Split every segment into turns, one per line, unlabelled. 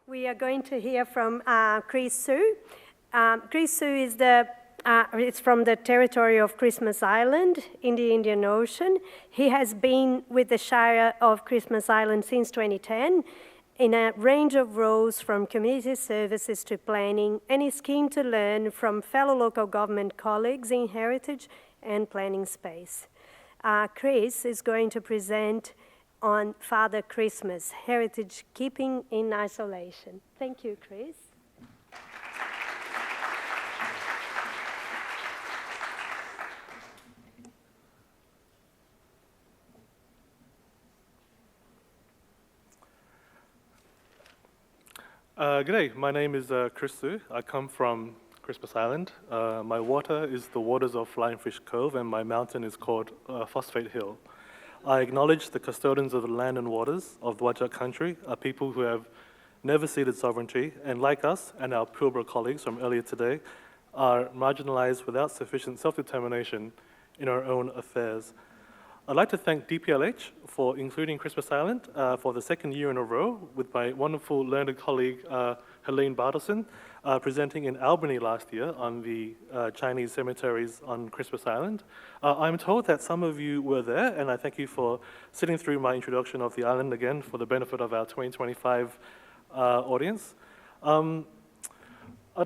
We are going to hear from Chris Su. Chris Su is it's from the territory of Christmas Island in the Indian Ocean. He has been with the Shire of Christmas Island since 2010 in a range of roles from community services to planning, and is keen to learn from fellow local government colleagues in heritage and planning space. Chris is going to present on Father Christmas, Heritage Keeping in Isolation. Thank you, Chris.
G'day, my name is Chris Su. I come from Christmas Island. My water is the waters of Flying Fish Cove, and my mountain is called Phosphate Hill. I acknowledge the custodians of the land and waters of the Whadjuk country are people who have never ceded sovereignty, and like us and our Pilbara colleagues from earlier today, are marginalized without sufficient self-determination in our own affairs. I'd like to thank DPLH for including Christmas Island for the second year in a row with my wonderful learned colleague, Helene Bartelson, presenting in Albany last year on the Chinese cemeteries on Christmas Island. I'm told that some of you were there, and I thank you for sitting through my introduction of the island again for the benefit of our 2025 audience. I'd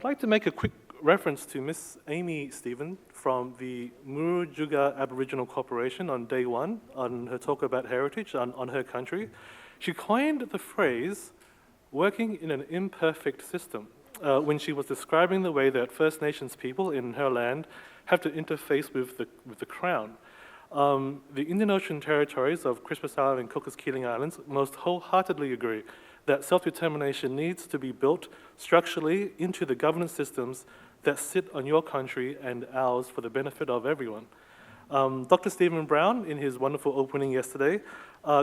like to make a quick reference to Miss Amy Stephen from the Murujuga Aboriginal Corporation on day one on her talk about heritage on her country. She coined the phrase, working in an imperfect system, when she was describing the way that First Nations people in her land have to interface with the Crown. The Indian Ocean territories of Christmas Island and Cocos Keeling Islands most wholeheartedly agree that self-determination needs to be built structurally into the governance systems that sit on your country and ours for the benefit of everyone. Dr. Stephen Brown, in his wonderful opening yesterday,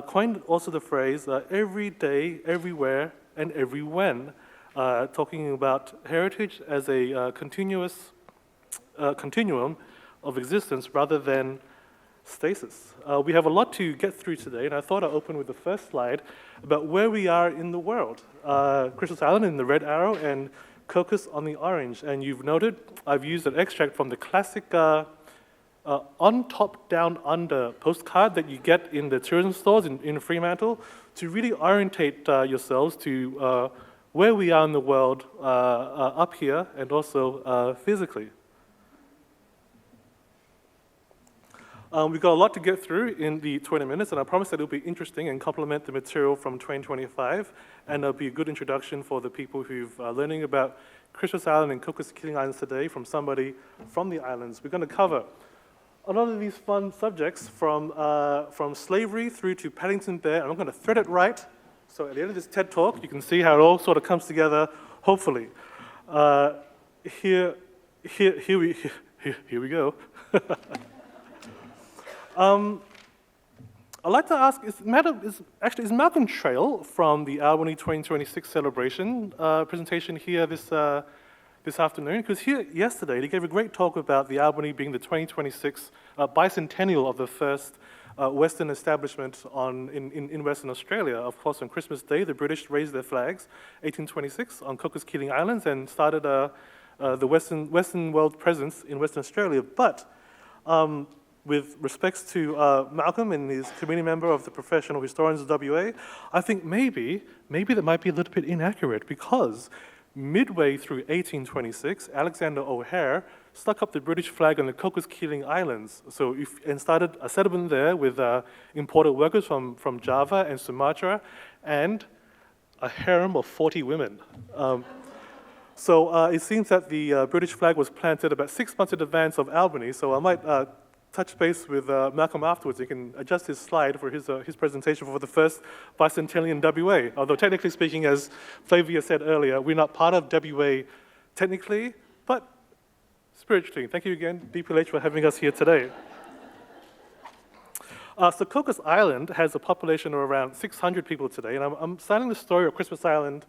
coined also the phrase, every day, everywhere, and every when, talking about heritage as a continuum of existence rather than stasis. We have a lot to get through today, and I thought I'd open with the first slide about where we are in the world. Christmas Island in the red arrow and Cocos on the orange. And you've noted I've used an extract from the classic on top, down under postcard that you get in the tourism stores in Fremantle to really orientate yourselves to where we are in the world up here and also physically. We've got a lot to get through in the 20 minutes, and I promise that it'll be interesting and complement the material from 2025, and it'll be a good introduction for the people who've learning about Christmas Island and Cocos Keeling Islands today from somebody from the islands. We're going to cover a lot of these fun subjects from slavery through to Paddington Bear, and I'm going to thread it right, so at the end of this TED Talk, you can see how it all sort of comes together, hopefully. Here we go. I'd like to ask, is Malcolm Trail from the Albany 2026 celebration presentation here this afternoon? Because here yesterday, he gave a great talk about the Albany being the 2026 bicentennial of the first Western establishment in Western Australia. Of course, on Christmas Day, the British raised their flags, 1826, on Cocos Keeling Islands and started the Western world presence in Western Australia. But with respects to Malcolm and his committee member of the Professional Historians of WA, I think maybe that might be a little bit inaccurate, because midway through 1826, Alexander O'Hare stuck up the British flag on the Cocos Keeling Islands, and started a settlement there with imported workers from Java and Sumatra, and a harem of 40 women. So it seems that the British flag was planted about 6 months in advance of Albany, so I might touch base with Malcolm afterwards. He can adjust his slide for his presentation for the first bicentennial in WA. Although technically speaking, as Flavia said earlier, we're not part of WA technically, but spiritually. Thank you again, DPLH, for having us here today. So Cocos Island has a population of around 600 people today, and I'm starting the story of Christmas Island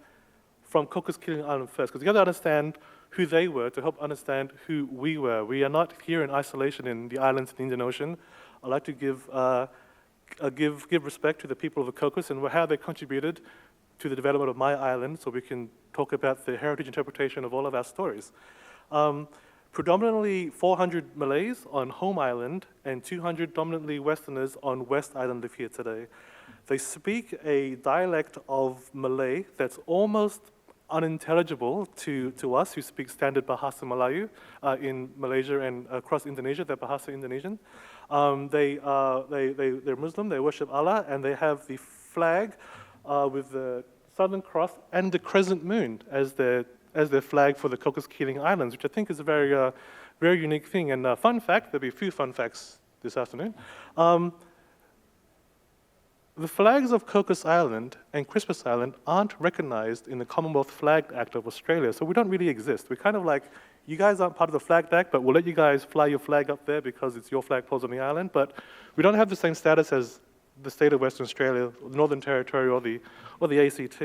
from Cocos Keeling Island first, because you got to understand who they were to help understand who we were. We are not here in isolation in the islands in the Indian Ocean. I'd like to give respect to the people of the Cocos and how they contributed to the development of my island so we can talk about the heritage interpretation of all of our stories. Predominantly 400 Malays on Home Island and 200 dominantly Westerners on West Island live here today. They speak a dialect of Malay that's almost unintelligible to us who speak standard Bahasa Melayu in Malaysia and across Indonesia. They're Bahasa Indonesian. They're Muslim, they worship Allah, and they have the flag with the Southern Cross and the crescent moon as their flag for the Cocos Keeling Islands, which I think is a very, very unique thing. And fun fact, there'll be a few fun facts this afternoon. The flags of Cocos Island and Christmas Island aren't recognized in the Commonwealth Flag Act of Australia, so we don't really exist. We're kind of like, you guys aren't part of the Flag Act, but we'll let you guys fly your flag up there because it's your flagpoles on the island, but we don't have the same status as the state of Western Australia, the Northern Territory, or the ACT.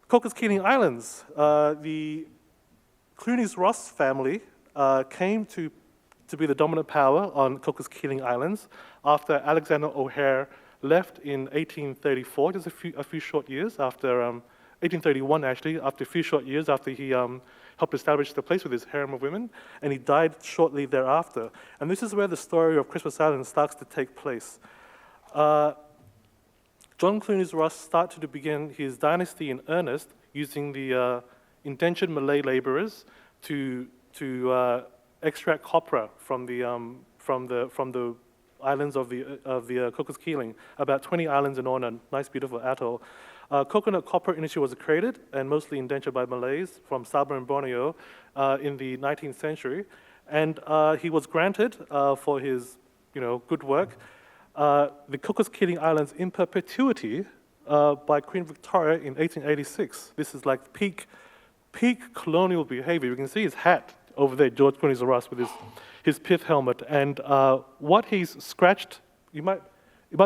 Cocos Keeling Islands, the Clooney's-Ross family came to be the dominant power on Cocos Keeling Islands after Alexander O'Hare left in 1834, just a few short years after, 1831 actually, after a few short years after he helped establish the place with his harem of women, and he died shortly thereafter. And this is where the story of Christmas Island starts to take place. John Clooney's-Ross started to begin his dynasty in earnest using the indentured Malay laborers to extract copra from the islands of the Cocos Keeling, about 20 islands in all, a nice, beautiful atoll. Coconut copper industry was created and mostly indentured by Malays from Sabah and Borneo in the 19th century, and he was granted for his, good work the Cocos Keeling Islands in perpetuity by Queen Victoria in 1886. This is like peak colonial behavior. You can see his hat over there, George Clooney's-Ross, with his pith helmet, and what he's scratched, it might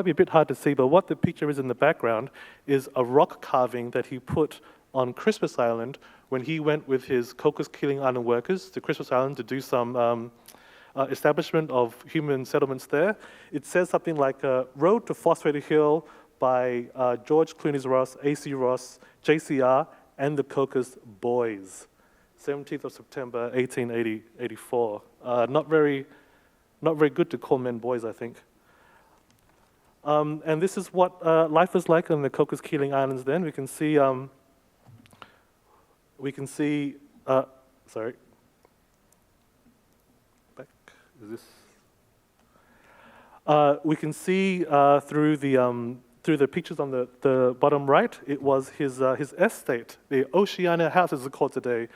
be a bit hard to see, but what the picture is in the background is a rock carving that he put on Christmas Island when he went with his Cocos Keeling Island workers to Christmas Island to do some establishment of human settlements there. It says something like Road to Phosphated Hill by George Clooney's-Ross, A.C. Ross, JCR, and the Cocos Boys. 17th of September, 1884. Not very good to call men boys, I think. And this is what life was like on the Cocos Keeling Islands then. We can see, sorry. Back, is this? We can see through the pictures on the bottom right, it was his estate, the Oceania House as it's called today.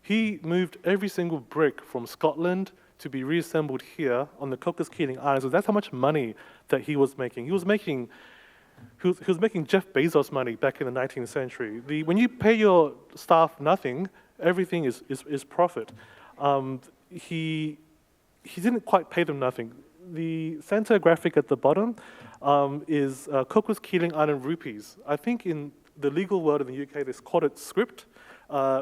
He moved every single brick from Scotland to be reassembled here on the Cocos Keeling Islands. So that's how much money that he was making. He was making Jeff Bezos money back in the 19th century. When you pay your staff nothing, everything is profit. He didn't quite pay them nothing. The center graphic at the bottom is Cocos Keeling Island rupees. I think in the legal world in the UK, they called it script.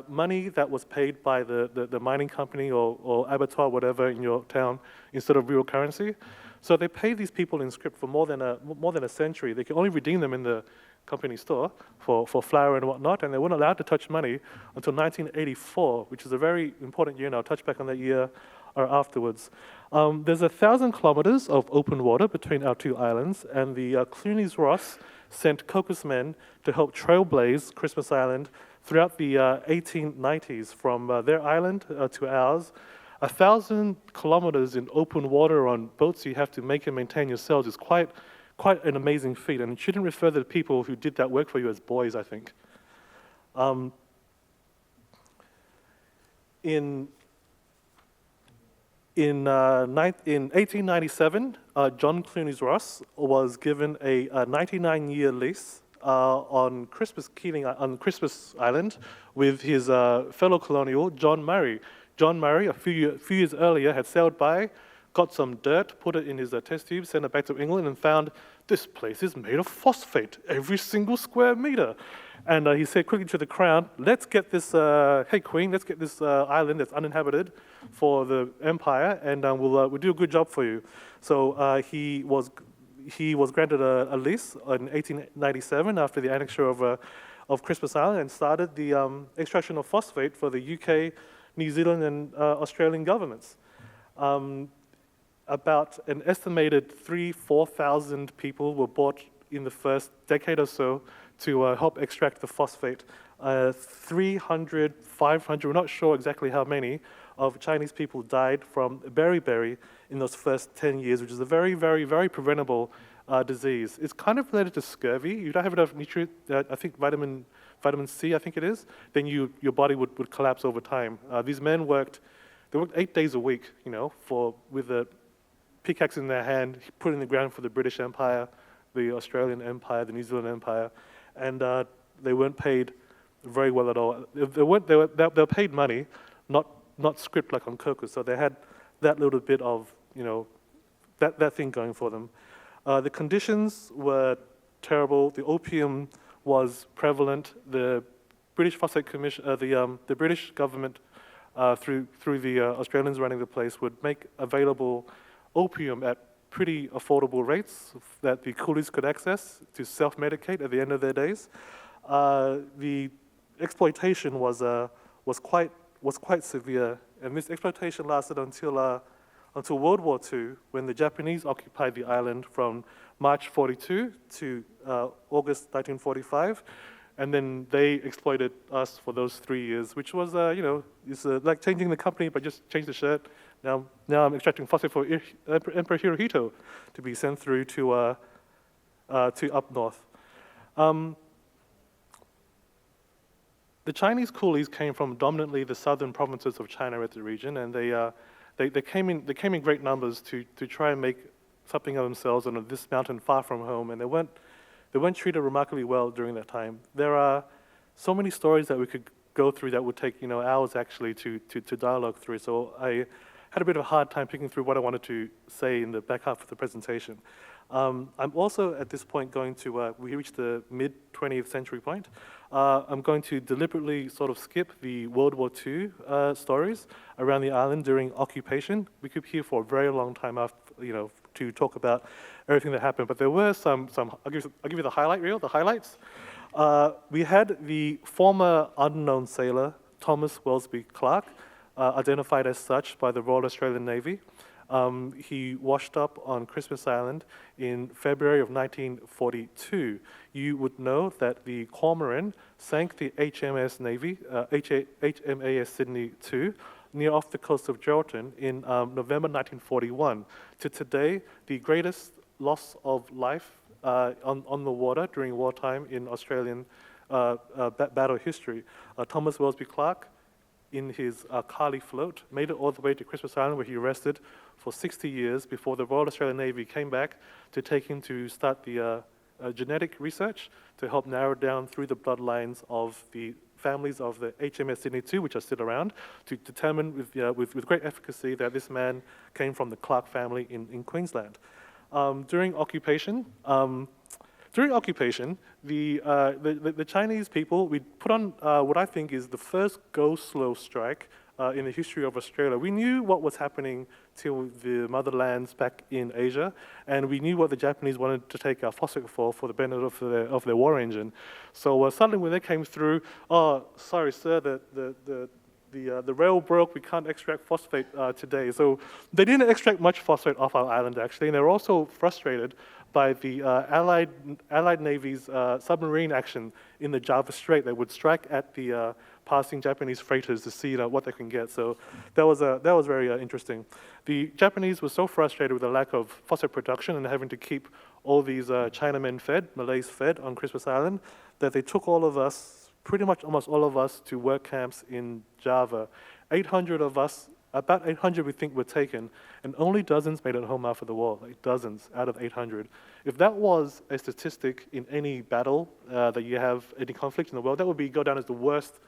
Money that was paid by the mining company or abattoir, whatever, in your town, instead of real currency. So they paid these people in script for more than a century. They could only redeem them in the company store for flour and whatnot, and they weren't allowed to touch money until 1984, which is a very important year, and I'll touch back on that year or afterwards. There's 1,000 kilometers of open water between our two islands, and the Clooney's-Ross sent Cocos men to help trailblaze Christmas Island throughout the 1890s, from their island to ours. 1,000 kilometers in open water on boats you have to make and maintain yourselves is quite an amazing feat, and you shouldn't refer to the people who did that work for you as boys, I think. In 1897, John Clooney's-Ross was given a 99-year lease on Christmas Island with his fellow colonial, John Murray. John Murray, a few years earlier, had sailed by, got some dirt, put it in his test tube, sent it back to England, and found this place is made of phosphate, every single square meter. And he said quickly to the Crown, let's get this, hey Queen, let's get this island that's uninhabited for the Empire, and we'll do a good job for you. So he he was granted a lease in 1897 after the annexure of Christmas Island and started the extraction of phosphate for the UK, New Zealand, and Australian governments. About an estimated 4,000 people were brought in the first decade or so to help extract the phosphate. 300, 500, we're not sure exactly how many, of Chinese people died from beriberi in those first 10 years, which is a very, very, very preventable disease. It's kind of related to scurvy. You don't have enough nutrient, I think vitamin C, I think it is, then your body would collapse over time. These men they worked 8 days a week, with a pickaxe in their hand, put in the ground for the British Empire, the Australian Empire, the New Zealand Empire, and they weren't paid very well at all. They were paid money, not script like on Cocos, so they had that little bit of, that thing going for them. The conditions were terrible. The opium was prevalent. The British Phosphate Commission, the British government, through the Australians running the place, would make available opium at pretty affordable rates that the coolies could access to self-medicate at the end of their days. The exploitation was quite severe, and this exploitation lasted until World War II, when the Japanese occupied the island from March 42 to August 1945, and then they exploited us for those 3 years, which was, it's like changing the company, but just change the shirt. Now I'm extracting phosphate for Emperor Hirohito to be sent through to up north. The Chinese coolies came from dominantly the southern provinces of China at the region, and they came in great numbers to try and make something of themselves on this mountain far from home, and they weren't treated remarkably well during that time. There are so many stories that we could go through that would take hours actually to dialogue through. So I had a bit of a hard time picking through what I wanted to say in the back half of the presentation. I'm also at this point going to, we reached the mid-20th century point. I'm going to deliberately sort of skip the World War II stories around the island during occupation. We could be here for a very long time after, to talk about everything that happened. But there were some I'll give you the highlight reel, the highlights. We had the former unknown sailor, Thomas Welsby Clark, identified as such by the Royal Australian Navy. He washed up on Christmas Island in February of 1942. You would know that the Cormorant sank the HMAS Sydney II near off the coast of Geraldton in November 1941. To today, the greatest loss of life on the water during wartime in Australian battle history. Thomas Welsby Clark, in his Carly float, made it all the way to Christmas Island, where he rested for 60 years before the Royal Australian Navy came back to take him to start the genetic research to help narrow down through the bloodlines of the families of the HMS Sydney II, which are still around, to determine with great efficacy that this man came from the Clark family in Queensland. During occupation, the Chinese people, we put on what I think is the first go-slow strike in the history of Australia. We knew what was happening to the motherlands back in Asia, and we knew what the Japanese wanted to take our phosphate for the benefit of their war engine. So suddenly when they came through, oh, sorry, sir, the rail broke, we can't extract phosphate today. So they didn't extract much phosphate off our island, actually, and they were also frustrated by the Allied Navy's submarine action in the Java Strait. They would strike at the passing Japanese freighters to see what they can get. So that was very interesting. The Japanese were so frustrated with the lack of phosphate production and having to keep all these Chinamen fed, Malays fed on Christmas Island, that they took all of us, pretty much almost all of us, to work camps in Java. 800 of us, about 800 we think were taken, and only dozens made it home after the war, like dozens out of 800. If that was a statistic in any battle that you have, any conflict in the world, that would go down as the worst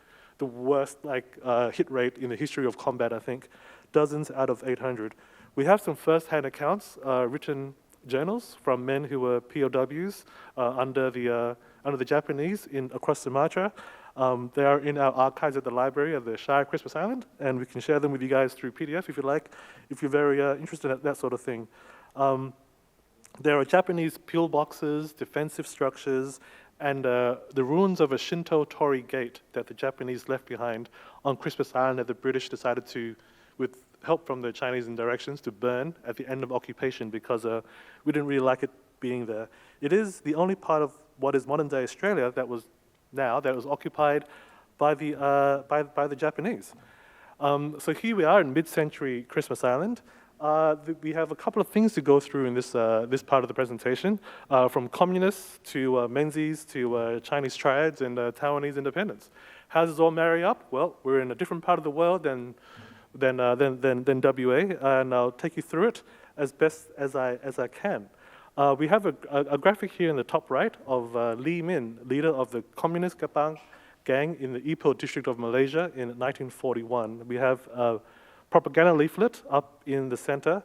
hit rate in the history of combat, I think. Dozens out of 800. We have some first-hand accounts, written journals from men who were POWs under the Japanese across Sumatra. They are in our archives at the library of the Shire of Christmas Island, and we can share them with you guys through PDF if you like, if you're very interested in that sort of thing. There are Japanese pillboxes, defensive structures, and the ruins of a Shinto torii gate that the Japanese left behind on Christmas Island that the British decided to, with help from the Chinese in directions, to burn at the end of occupation because we didn't really like it being there. It is the only part of what is modern-day Australia that was occupied by the Japanese. So here we are in mid-century Christmas Island. We have a couple of things to go through in this part of the presentation, from communists to Menzies to Chinese triads and Taiwanese independence. How does this all marry up? Well, we're in a different part of the world than WA, and I'll take you through it as best as I can. We have a graphic here in the top right of Lee Min, leader of the Communist Gepang gang in the Ipoh district of Malaysia in 1941. We have a propaganda leaflet up in the center,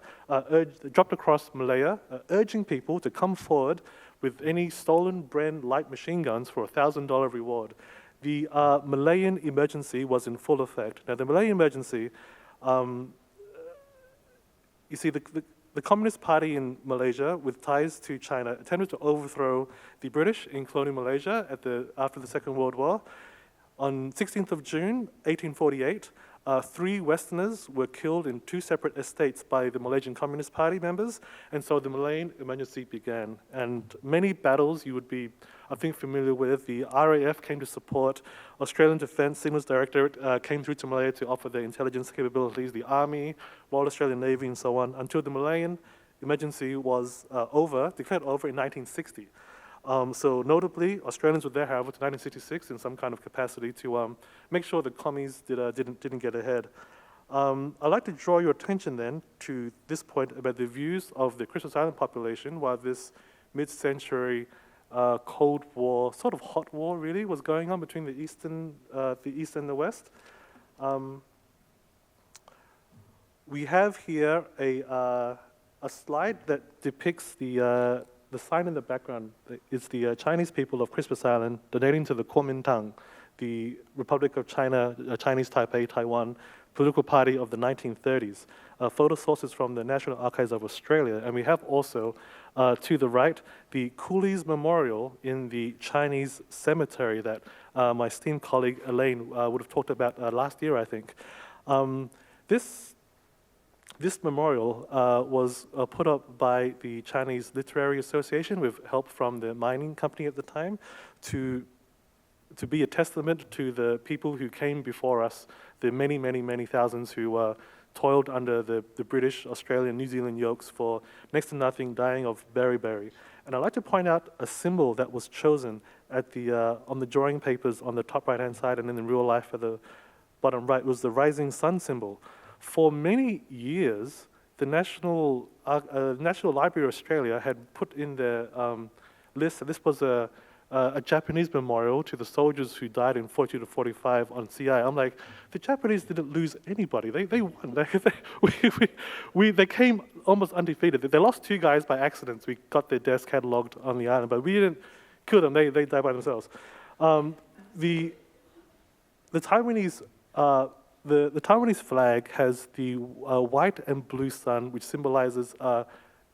dropped across Malaya, urging people to come forward with any stolen brand light machine guns for a $1,000 reward. The Malayan emergency was in full effect. Now, the Malayan emergency, you see, the Communist Party in Malaysia, with ties to China, attempted to overthrow the British in colonial Malaysia after the Second World War. On 16th of June, 1848, 3 Westerners were killed in 2 separate estates by the Malaysian Communist Party members, and so the Malayan emergency began. And many battles you would be, I think, familiar with. The RAF came to support, Australian Defence Signals Directorate came through to Malaya to offer their intelligence capabilities, the Army, Royal Australian Navy, and so on, until the Malayan emergency was declared over in 1960. So notably, Australians were there, however, to 1966 in some kind of capacity to make sure the commies didn't get ahead. I'd like to draw your attention then to this point about the views of the Christmas Island population while this mid-century Cold War, sort of hot war really, was going on between the East and the West. We have here a slide that depicts the sign in the background is the Chinese people of Christmas Island donating to the Kuomintang, the Republic of China, Chinese Taipei, Taiwan, political party of the 1930s. Photo sources from the National Archives of Australia. And we have also, to the right, the Coolies Memorial in the Chinese cemetery that my esteemed colleague Elaine would have talked about last year, I think. This memorial was put up by the Chinese Literary Association with help from the mining company at the time to be a testament to the people who came before us, the many, many, many thousands who toiled under the British, Australian, New Zealand yokes for next to nothing, dying of beriberi. And I'd like to point out a symbol that was chosen at on the drawing papers on the top right-hand side and then in real life at the bottom right. It was the rising sun symbol. For many years, the National Library of Australia had put in their list that this was a Japanese memorial to the soldiers who died in 42 to 45 on CI. I'm like, the Japanese didn't lose anybody. They won. They came almost undefeated. They lost 2 guys by accident. We got their deaths catalogued on the island, but we didn't kill them. They died by themselves. The Taiwanese The Taiwanese flag has the white and blue sun, which symbolizes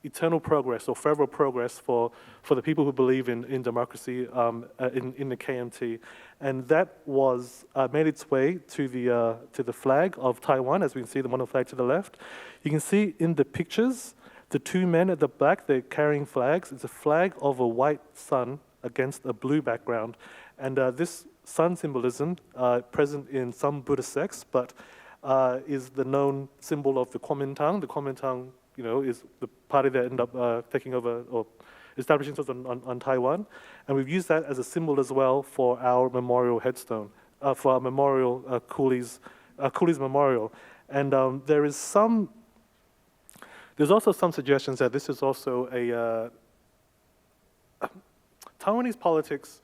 eternal progress or forever progress for the people who believe in democracy in the KMT. And that was made its way to the flag of Taiwan, as we can see the mono flag to the left. You can see in the pictures, the 2 men at the back, they're carrying flags. It's a flag of a white sun against a blue background. And this sun symbolism, present in some Buddhist sects, but is the known symbol of the Kuomintang. The Kuomintang, is the party that ended up taking over or establishing themselves on Taiwan. And we've used that as a symbol as well for our memorial headstone, for our memorial Coolies Memorial. And there's also some suggestions that this is also a Taiwanese politics,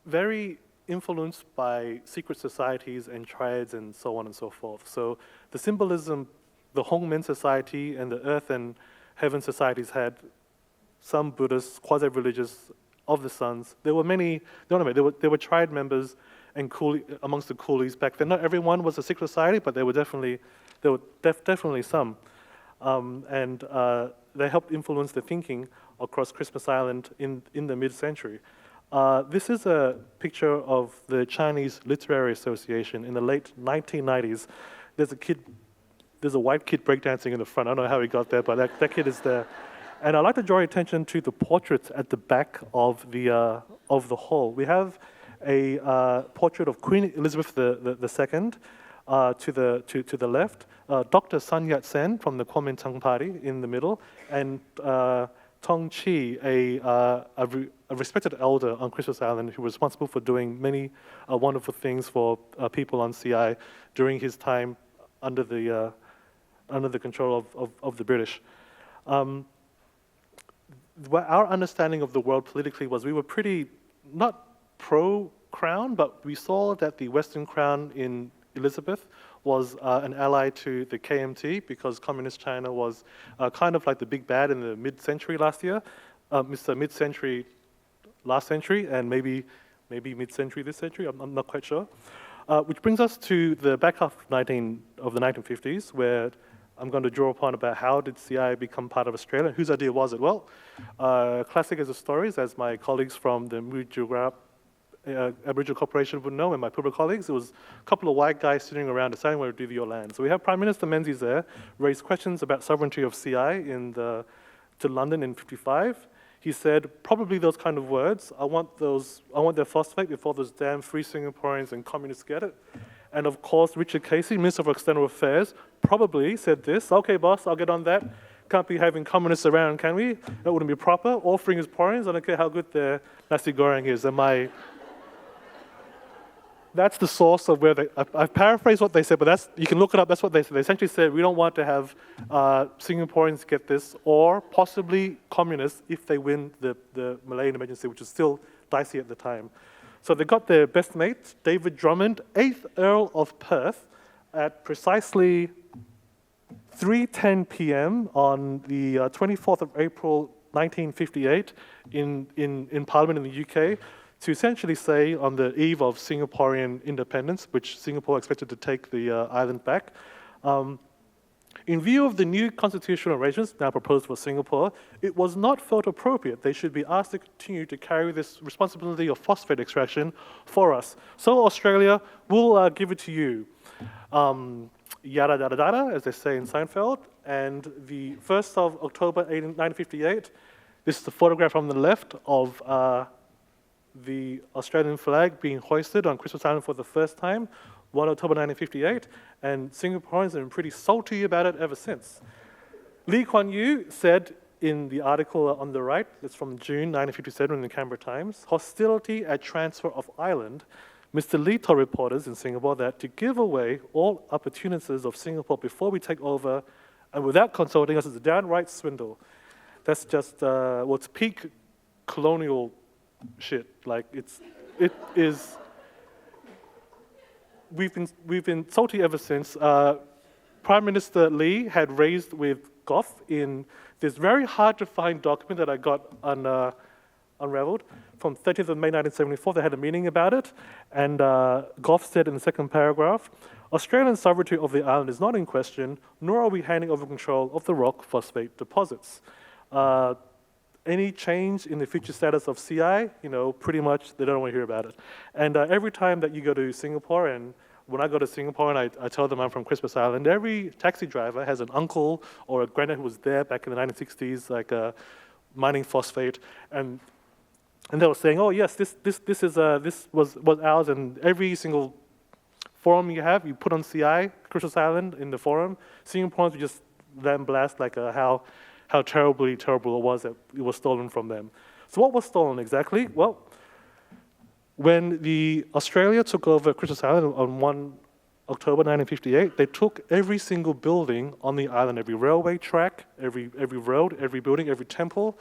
very influenced by secret societies and triads and so on and so forth. So the symbolism, the Hongmen society and the Earth and Heaven societies had some Buddhist, quasi-religious of the suns. There were many, there were triad members and amongst the coolies back then. Not everyone was a secret society, but there were definitely some. they helped influence the thinking across Christmas Island in the mid-century. This is a picture of the Chinese Literary Association in the late 1990s. There's a white kid breakdancing in the front. I don't know how he got there, but that kid is there. And I'd like to draw your attention to the portraits at the back of the hall. We have a portrait of Queen Elizabeth II to the left, Dr. Sun Yat-sen from the Kuomintang Party in the middle, and Tong Chi, a respected elder on Christmas Island who was responsible for doing many wonderful things for people on CI during his time under the control of the British. Our understanding of the world politically was we were pretty, not pro-Crown, but we saw that the Western Crown in Elizabeth was an ally to the KMT because Communist China was kind of like the big bad in the mid-century last year, mid-century last century, and maybe mid-century this century, I'm not quite sure. Which brings us to the back half of the 1950s, where I'm going to draw upon about how did CI become part of Australia? Whose idea was it? Well, classic as the stories, as my colleagues from the Aboriginal Corporation would know, and my Pilbara colleagues, it was a couple of white guys sitting around deciding where to do your land. So we have Prime Minister Menzies there, raised questions about sovereignty of CI to London in '55. He said, probably those kind of words, I want their phosphate before those damn free Singaporeans and communists get it. And of course, Richard Casey, Minister for External Affairs, probably said this, okay, boss, I'll get on that. Can't be having communists around, can we? That wouldn't be proper. All Singaporeans, I don't care how good their nasi goreng is. That's the source of where I've paraphrased what they said, but you can look it up, that's what they said. They essentially said, we don't want to have Singaporeans get this, or possibly communists if they win the Malayan emergency, which is still dicey at the time. So they got their best mate, David Drummond, 8th Earl of Perth, at precisely 3:10 p.m. on the 24th of April, 1958, in Parliament in the UK, to essentially say on the eve of Singaporean independence, which Singapore expected to take the island back, in view of the new constitutional arrangements now proposed for Singapore, it was not felt appropriate they should be asked to continue to carry this responsibility of phosphate extraction for us. So Australia, we'll give it to you. Yada, yada, yada, as they say in Seinfeld. And the 1st of October, 1958, this is the photograph on the left of the Australian flag being hoisted on Christmas Island for the first time, 1 October 1958, and Singaporeans have been pretty salty about it ever since. Lee Kuan Yew said in the article on the right, it's from June 1957 in the Canberra Times, hostility at transfer of island. Mr. Lee told reporters in Singapore that to give away all opportunities of Singapore before we take over and without consulting us is a downright swindle. That's just, it's peak colonial shit. Like it is. We've been salty ever since. Prime Minister Lee had raised with Gough in this very hard to find document that I got unraveled from 30th of May 1974. They had a meeting about it, and Gough said in the second paragraph, Australian sovereignty of the island is not in question, nor are we handing over control of the rock phosphate deposits. Any change in the future status of CI, pretty much they don't want to hear about it. And every time that you go to Singapore, and when I go to Singapore and I tell them I'm from Christmas Island, every taxi driver has an uncle or a granddad who was there back in the 1960s, like mining phosphate, and they were saying, oh yes, this was ours, and every single forum you have, you put on CI, Christmas Island in the forum, Singaporeans would just then blast like how terribly terrible it was that it was stolen from them. So what was stolen exactly? Well, when the Australia took over Christmas Island on 1 October 1958, they took every single building on the island, every railway track, every road, every building, every temple,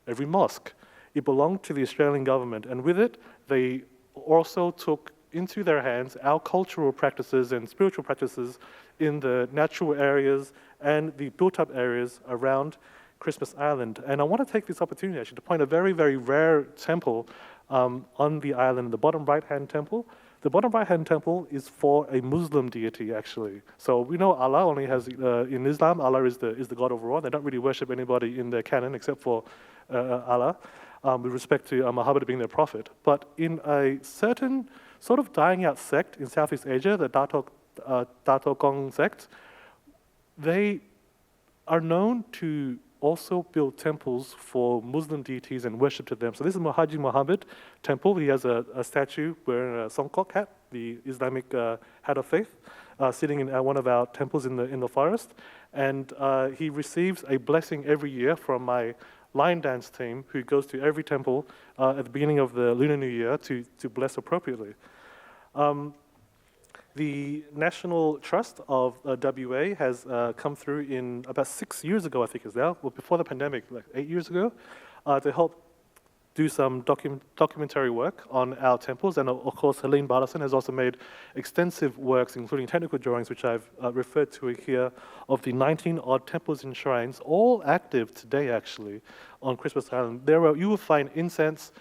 every mosque. It belonged to the Australian government, and with it, they also took into their hands our cultural practices and spiritual practices in the natural areas and the built-up areas around Christmas Island. And I want to take this opportunity actually to point a very, very rare temple on the island, the bottom right-hand temple. The bottom right-hand temple is for a Muslim deity, actually. So we know Allah only has, in Islam, Allah is the God overall. They don't really worship anybody in their canon except for Allah, with respect to Muhammad being their prophet. But in a certain sort of dying out sect in Southeast Asia, the Dato Gong sect, they are known to also build temples for Muslim deities and worship to them. So this is Haji Muhammad temple. He has a statue wearing a songkok hat, the Islamic hat of faith, sitting in one of our temples in the forest. And he receives a blessing every year from my line dance team, who goes to every temple at the beginning of the Lunar New Year to bless appropriately. The National Trust of WA has come through in about 6 years ago, I think it's now, well, before the pandemic, like 8 years ago, to help do some documentary work on our temples. And of course, Helene Bartleson has also made extensive works, including technical drawings, which I've referred to here, of the 19-odd temples and shrines, all active today, actually, on Christmas Island. You will find incense,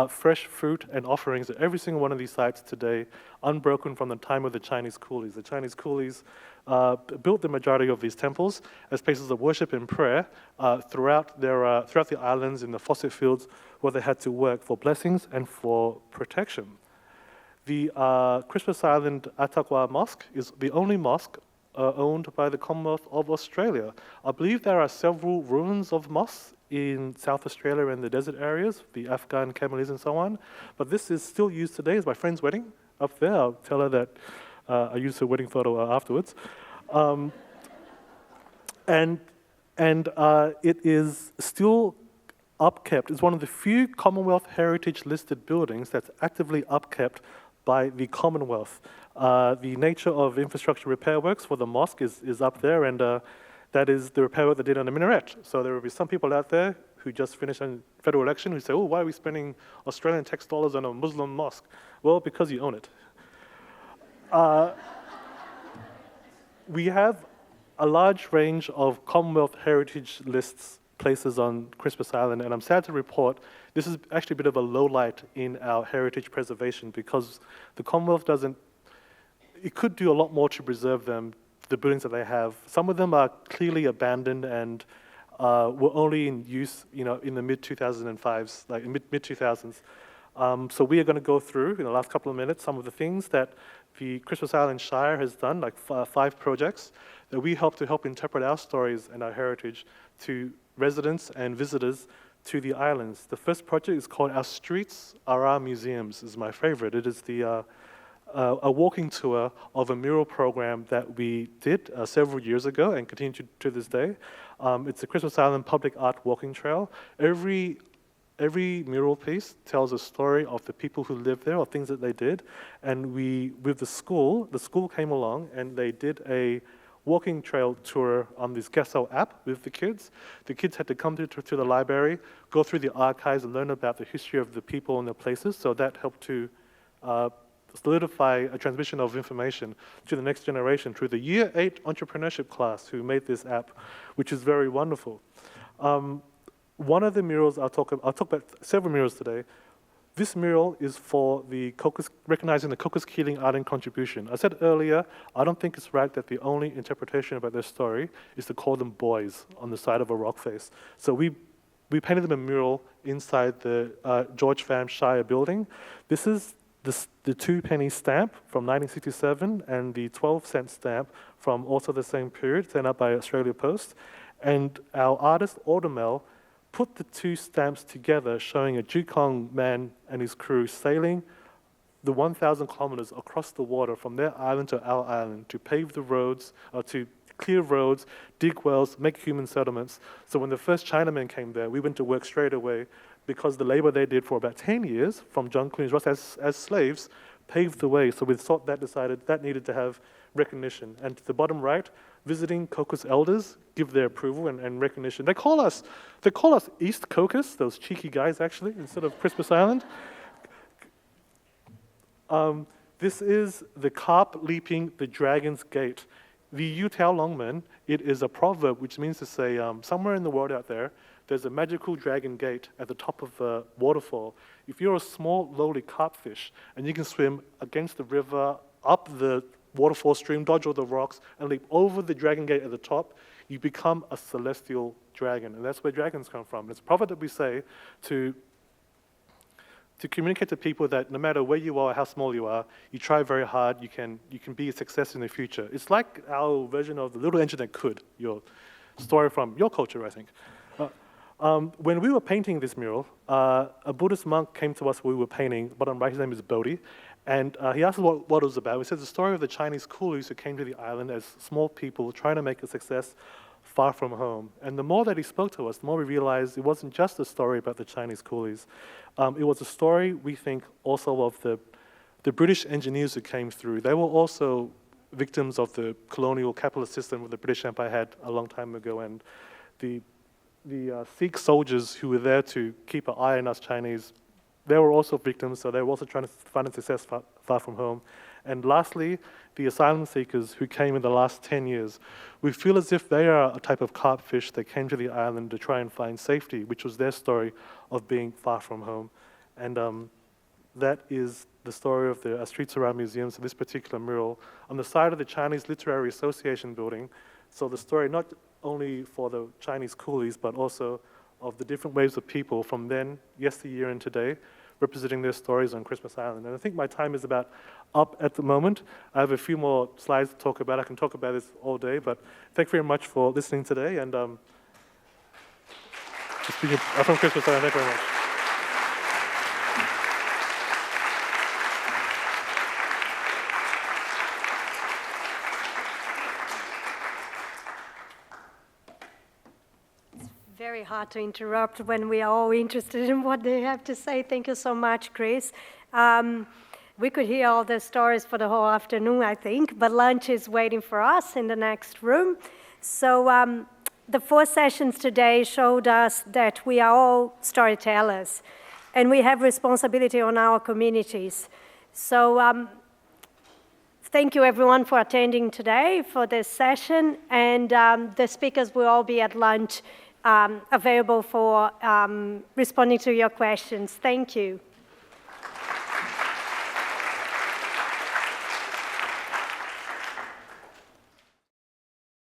fresh fruit, and offerings at every single one of these sites today, unbroken from the time of the Chinese coolies. The Chinese coolies built the majority of these temples as places of worship and prayer throughout the islands in the fossil fields where they had to work for blessings and for protection. The Christmas Island Attaqua Mosque is the only mosque owned by the Commonwealth of Australia. I believe there are several ruins of mosques in South Australia and the desert areas, the Afghan Kamalis and so on, but this is still used today. It's my friend's wedding up there. I'll tell her that I used her wedding photo afterwards. And it is still upkept. It's one of the few Commonwealth Heritage listed buildings that's actively upkept by the Commonwealth. The nature of infrastructure repair works for the mosque is up there, and that is the repair work they did on the minaret. So there will be some people out there who just finished a federal election who say, oh, why are we spending Australian tax dollars on a Muslim mosque? Well, because you own it. We have a large range of Commonwealth Heritage lists places on Christmas Island, and I'm sad to report this is actually a bit of a low light in our heritage preservation, because the Commonwealth it could do a lot more to preserve them, the buildings that they have. Some of them are clearly abandoned and were only in use, in the mid-2005s, like mid-2000s. So we are going to go through, in the last couple of minutes, some of the things that the Christmas Island Shire has done, like 5 projects, that we help interpret our stories and our heritage to residents and visitors to the islands. The first project is called Our Streets Are Our Museums. This is my favorite. It is a walking tour of a mural program that we did several years ago and continue to this day. It's a Christmas Island public art walking trail. Every mural piece tells a story of the people who lived there or things that they did. And with the school came along and they did a walking trail tour on this Gesso app with the kids. The kids had to come to the library, go through the archives and learn about the history of the people and the places. So that helped to solidify a transmission of information to the next generation through the Year 8 entrepreneurship class who made this app, which is very wonderful. One of the murals, I'll talk about several murals today. This mural is for the Cocos, recognizing the Cocos Keeling Island contribution. I said earlier, I don't think it's right that the only interpretation about their story is to call them boys on the side of a rock face. So we painted them a mural inside the George Pham Shire building. This is the 2-penny stamp from 1967 and the 12-cent stamp from also the same period, sent out by Australia Post. And our artist, Automel, put the 2 stamps together, showing a Jukong man and his crew sailing the 1,000 kilometers across the water from their island to our island to pave the roads, to clear roads, dig wells, make human settlements. So when the first Chinamen came there, we went to work straight away, because the labor they did for about 10 years from John Clooney's Ross as slaves paved the way. So we decided that needed to have recognition. And to the bottom right, visiting Cocos elders give their approval and recognition. They call us East Cocos, those cheeky guys actually, instead of Christmas Island. This is the carp leaping the dragon's gate. The Yu Tao Longmen, it is a proverb which means to say somewhere in the world out there, there's a magical dragon gate at the top of a waterfall. If you're a small, lowly carpfish and you can swim against the river, up the waterfall stream, dodge all the rocks, and leap over the dragon gate at the top, you become a celestial dragon. And that's where dragons come from. It's a prophet that we say to communicate to people that no matter where you are, how small you are, you try very hard, you can be a success in the future. It's like our version of the little engine that could, your story from your culture, I think. When we were painting this mural, a Buddhist monk came to us when we were painting. Bottom right, his name is Bodhi, and he asked us what it was about. We said the story of the Chinese coolies who came to the island as small people trying to make a success far from home. And the more that he spoke to us, the more we realized it wasn't just a story about the Chinese coolies. It was a story, we think, also of the British engineers who came through. They were also victims of the colonial capitalist system that the British Empire had a long time ago, and the Sikh soldiers who were there to keep an eye on us Chinese, they were also victims, so they were also trying to find a success far from home. And lastly, the asylum seekers who came in the last 10 years. We feel as if they are a type of carpfish that came to the island to try and find safety, which was their story of being far from home. And that is the story of the Streets Around Museum, so this particular mural, on the side of the Chinese Literary Association building. So the story not only for the Chinese coolies, but also of the different waves of people from then, yesteryear, and today, representing their stories on Christmas Island. And I think my time is about up at the moment. I have a few more slides to talk about. I can talk about this all day, but thank you very much for listening today. And speaking from Christmas Island, thank you very much.
Very hard to interrupt when we are all interested in what they have to say. Thank you so much, Chris. We could hear all the stories for the whole afternoon, I think, but lunch is waiting for us in the next room. So the 4 sessions today showed us that we are all storytellers, and we have responsibility on our communities. So thank you, everyone, for attending today for this session, and the speakers will all be at lunch available for responding to your questions. Thank you.